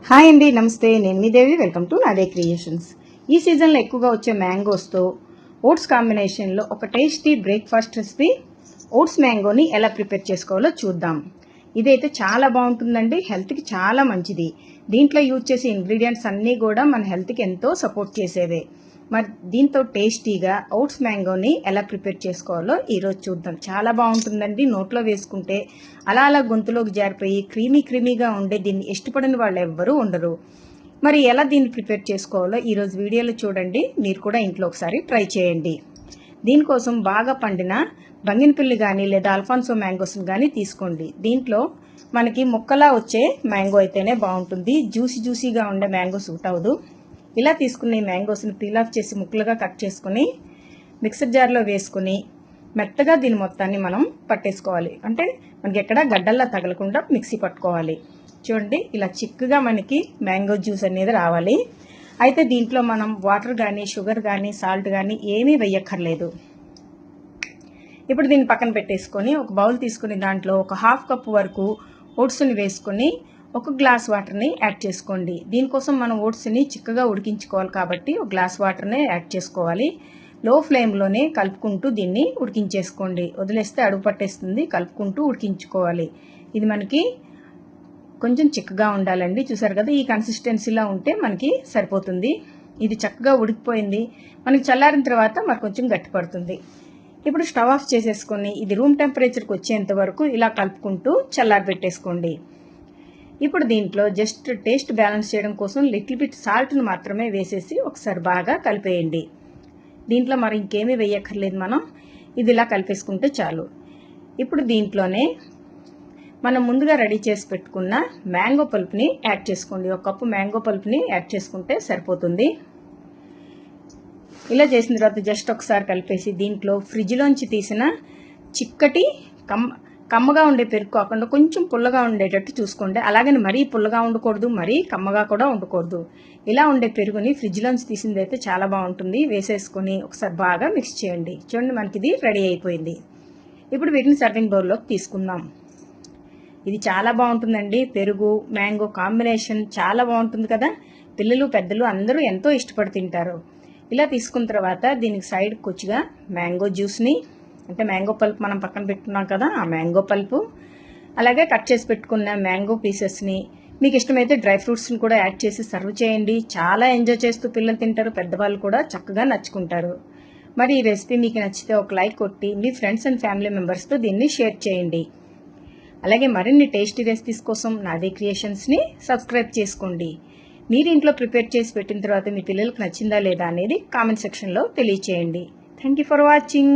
Hi అండి, నమస్తే. నేను మీ దేవి. వెల్కమ్ టు నాదే క్రియేషన్స్. ఈ సీజన్లో ఎక్కువగా వచ్చే మ్యాంగోస్తో ఓట్స్ కాంబినేషన్లో ఒక టేస్టీ బ్రేక్ఫాస్ట్ రెసిపీ ఓట్స్ మ్యాంగోని ఎలా ప్రిపేర్ చేసుకోవాలో చూద్దాం. ఇదైతే చాలా బాగుంటుందండి, హెల్త్కి చాలా మంచిది. దీంట్లో యూజ్ చేసే ఇంగ్రీడియంట్స్ అన్నీ కూడా మన హెల్త్కి ఎంతో సపోర్ట్ చేసేవే. మరి దీంతో టేస్టీగా ఓట్స్ మ్యాంగోని ఎలా ప్రిపేర్ చేసుకోవాలో ఈరోజు చూద్దాం. చాలా బాగుంటుందండి, నోట్లో వేసుకుంటే అలా అలా గొంతులోకి జారిపోయి క్రీమీగా ఉండే దీన్ని ఇష్టపడని వాళ్ళు ఎవ్వరూ ఉండరు. మరి ఎలా దీన్ని ప్రిపేర్ చేసుకోవాలో ఈరోజు వీడియోలో చూడండి. మీరు కూడా ఇంట్లో ఒకసారి ట్రై చేయండి. దీనికోసం బాగా పండిన బంగినపల్లి కానీ లేదా అల్ఫాన్సో మ్యాంగోస్ని కానీ తీసుకోండి. దీంట్లో మనకి ముక్కలా వచ్చే మ్యాంగో అయితేనే బాగుంటుంది, జ్యూసీగా ఉండే మ్యాంగో సూట్ అవ్వదు. ఇలా తీసుకున్న ఈ మ్యాంగోస్ని పీల్ ఆఫ్ చేసి ముక్కలుగా కట్ చేసుకుని మిక్సర్ జార్లో వేసుకుని మెత్తగా దీని మొత్తాన్ని మనం పట్టేసుకోవాలి. అంటే మనకి ఎక్కడ గడ్డల్లా తగలకుండా మిక్సీ పట్టుకోవాలి. చూడండి, ఇలా చిక్కగా మనకి మ్యాంగో జ్యూస్ అనేది రావాలి. అయితే దీంట్లో మనం వాటర్ కానీ షుగర్ కానీ సాల్ట్ కానీ ఏమీ వేయక్కర్లేదు. ఇప్పుడు దీన్ని పక్కన పెట్టేసుకొని ఒక బౌల్ తీసుకుని దాంట్లో ఒక హాఫ్ కప్ వరకు ఓట్స్ని వేసుకొని ఒక గ్లాస్ వాటర్ని యాడ్ చేసుకోండి. దీనికోసం మనం ఓట్స్ని చిక్కగా ఉడికించుకోవాలి కాబట్టి ఒక గ్లాస్ వాటర్ని యాడ్ చేసుకోవాలి. లో ఫ్లేమ్లోనే కలుపుకుంటూ దీన్ని ఉడికించేసుకోండి. వదిలేస్తే అడుగు పట్టేస్తుంది, కలుపుకుంటూ ఉడికించుకోవాలి. ఇది మనకి కొంచెం చిక్కగా ఉండాలండి. చూసారు కదా, ఈ కన్సిస్టెన్సీలా ఉంటే మనకి సరిపోతుంది. ఇది చక్కగా ఉడికిపోయింది. మనకి చల్లారిన తర్వాత మరి కొంచెం గట్టి పడుతుంది. ఇప్పుడు స్టవ్ ఆఫ్ చేసేసుకొని ఇది రూమ్ టెంపరేచర్కి వచ్చేంత వరకు ఇలా కలుపుకుంటూ చల్లారి పెట్టేసుకోండి. ఇప్పుడు దీంట్లో జస్ట్ టేస్ట్ బ్యాలెన్స్ చేయడం కోసం లిటిల్ బిట్ సాల్ట్ని మాత్రమే వేసేసి ఒకసారి బాగా కలిపేయండి. దీంట్లో మరి ఇంకేమీ వేయక్కర్లేదు, మనం ఇది ఇలా కలిపేసుకుంటే చాలు. ఇప్పుడు దీంట్లోనే మనం ముందుగా రెడీ చేసి పెట్టుకున్న మ్యాంగో పల్ప్ని యాడ్ చేసుకోండి. ఒక కప్పు మ్యాంగో పల్ప్ని యాడ్ చేసుకుంటే సరిపోతుంది. ఇలా చేసిన తర్వాత జస్ట్ ఒకసారి కలిపేసి దీంట్లో ఫ్రిడ్జ్లోంచి తీసిన చిక్కటి కమ్మగా ఉండే పెరుగు కాకుండా కొంచెం పుల్లగా ఉండేటట్టు చూసుకోండి. అలాగని మరీ పుల్లగా ఉండకూడదు, మరీ కమ్మగా కూడా ఉండకూడదు. ఇలా ఉండే పెరుగుని ఫ్రిడ్జ్లోంచి తీసింది అయితే చాలా బాగుంటుంది. వేసేసుకొని ఒకసారి బాగా మిక్స్ చేయండి. చూడండి, మనకి ఇది రెడీ అయిపోయింది. ఇప్పుడు వీటిని సర్వింగ్ బౌల్లోకి తీసుకుందాం. ఇది చాలా బాగుంటుందండి. పెరుగు మ్యాంగో కాంబినేషన్ చాలా బాగుంటుంది కదా. పిల్లలు పెద్దలు అందరూ ఎంతో ఇష్టపడి తింటారు. ఇలా తీసుకున్న తర్వాత దీనికి సైడ్ కొద్దిగా మ్యాంగో జ్యూస్ని, అంటే మ్యాంగో పల్ప్ మనం పక్కన పెట్టుకున్నాం కదా, ఆ మ్యాంగో పల్పు, అలాగే కట్ చేసి పెట్టుకున్న మ్యాంగో పీసెస్ని, మీకు ఇష్టమైతే డ్రై ఫ్రూట్స్ని కూడా యాడ్ చేసి సర్వ్ చేయండి. చాలా ఎంజాయ్ చేస్తూ పిల్లలు తింటారు, పెద్దవాళ్ళు కూడా చక్కగా నచ్చుకుంటారు. మరి ఈ రెసిపీ మీకు నచ్చితే ఒక లైక్ కొట్టి మీ ఫ్రెండ్స్ అండ్ ఫ్యామిలీ మెంబర్స్తో దీన్ని షేర్ చేయండి. అలాగే మరిన్ని టేస్టీ రెసిపీస్ కోసం నాదే క్రియేషన్స్ని సబ్స్క్రైబ్ చేసుకోండి. మీరు ఇంట్లో ప్రిపేర్ చేసి పెట్టిన తర్వాత మీ పిల్లలకు నచ్చిందా లేదా అనేది కామెంట్ సెక్షన్లో తెలియచేయండి. Thank you for watching.